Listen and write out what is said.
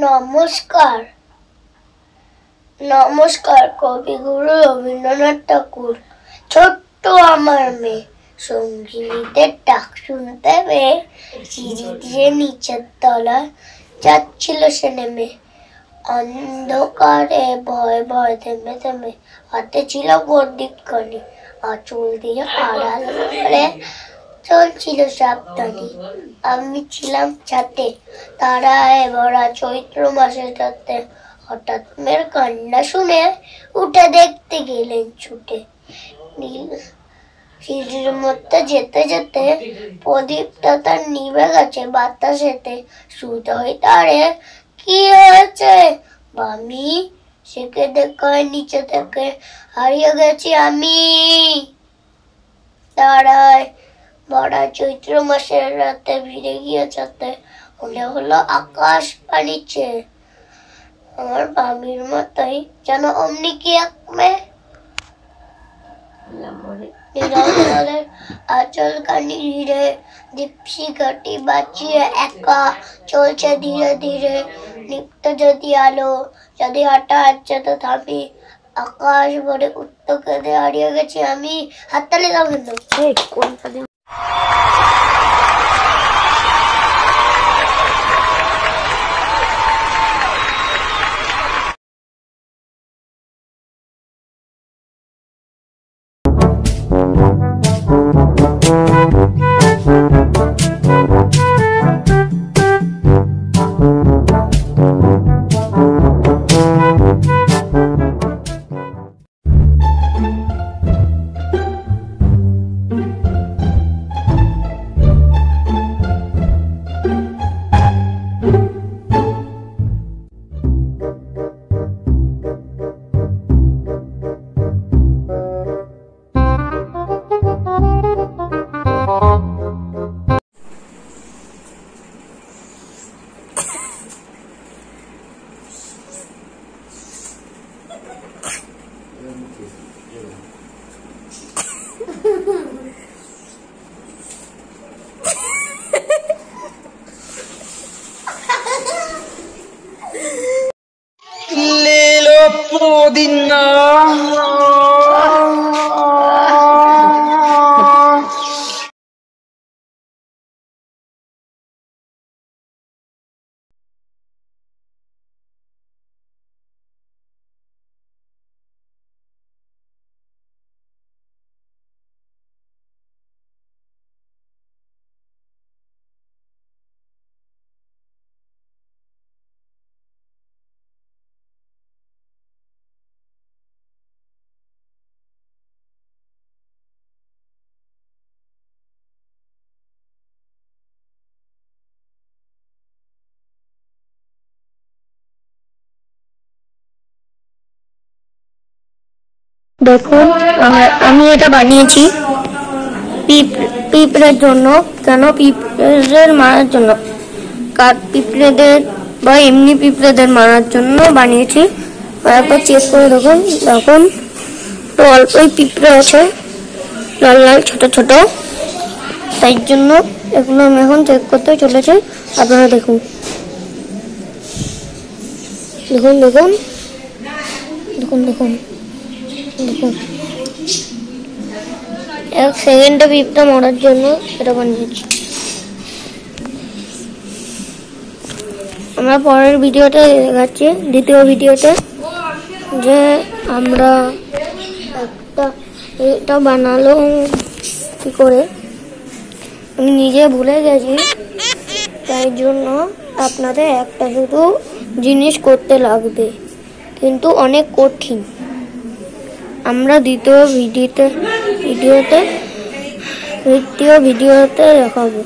নমস্কার নমস্কার কবিগুরু রবীন্দ্রনাথ ঠাকুর। ছোট্ট আমার মেয়ে সঙ্গীতের ডাক শুনতে পেয়ে সিঁড়ি দিয়ে নিচের তলায় যাচ্ছিল সে নেমে। অন্ধকারে ভয় ভয় থেমে থেমে হাতে ছিল বন্দুকখানি, আঁচল দিয়ে আড়াল করে চলছিল সাবধানে। আমি ছিলাম ছাতে, তারায় ভরা চৈত্র মাসের রাতে। হঠাৎ মেয়ের কান্না শুনে উঠে দেখতে গেলেন ছুটে। সিঁড়ির মধ্যে যেতে যেতে প্রদীপটা তার নিভে গেছে বাতাসেতে। সুদয় তারে কি হয়েছে বামি, সেকে দেখায় নিচে থেকে হারিয়ে গেছি আমি। তারায় ভরা চৈত্র মাসের রাতে ভিড়ে গিয়ে যাতে মনে হলো আকাশ পানিছে। আমার বামির মতোই যেন অমনি কি এক মেয়ে। আচল কানি ঘিরে দীপশি ঘাটি বাঁচিয়ে একা চলছে ধীরে ধীরে। নিপ্ত যদি আলো, যদি হঠাৎ যেত থামি, আকাশ ভরে উত্ত কেঁদে হারিয়ে গেছি আমি। হাততালি দাও কিন্তু। Podina দেখুন আমি এটা বানিয়েছি পিঁপড়ের জন্য। কেন? পিঁপড়েদের মারার জন্য, পিঁপড়েদের বা এমনি পিঁপড়েদের মারার জন্য বানিয়েছি। একবার চেক করে দেখুন। দেখুন তো অল্পই পিঁপড়ে আছে, লাল লাল ছোট ছোট, তাই জন্য এগুলো আমি এখন চেক করতে চলেছি। আপনারা দেখুন দেখুন দেখুন দেখুন দেখুন দেখুন। এক সেকেন্ডে পিঁপড়া মারার জন্য এটা বানিয়েছি। আমরা পরের ভিডিওতে দেখাচ্ছি, দ্বিতীয় ভিডিওতে, যে আমরা এটা বানালো কি করে আমি নিজে ভুলে গেছি। তাই জন্য আপনাদের একটা শুধু জিনিস করতে লাগবে, কিন্তু অনেক কঠিন। আমরা দ্বিতীয় ভিডিওতে দেখাবো।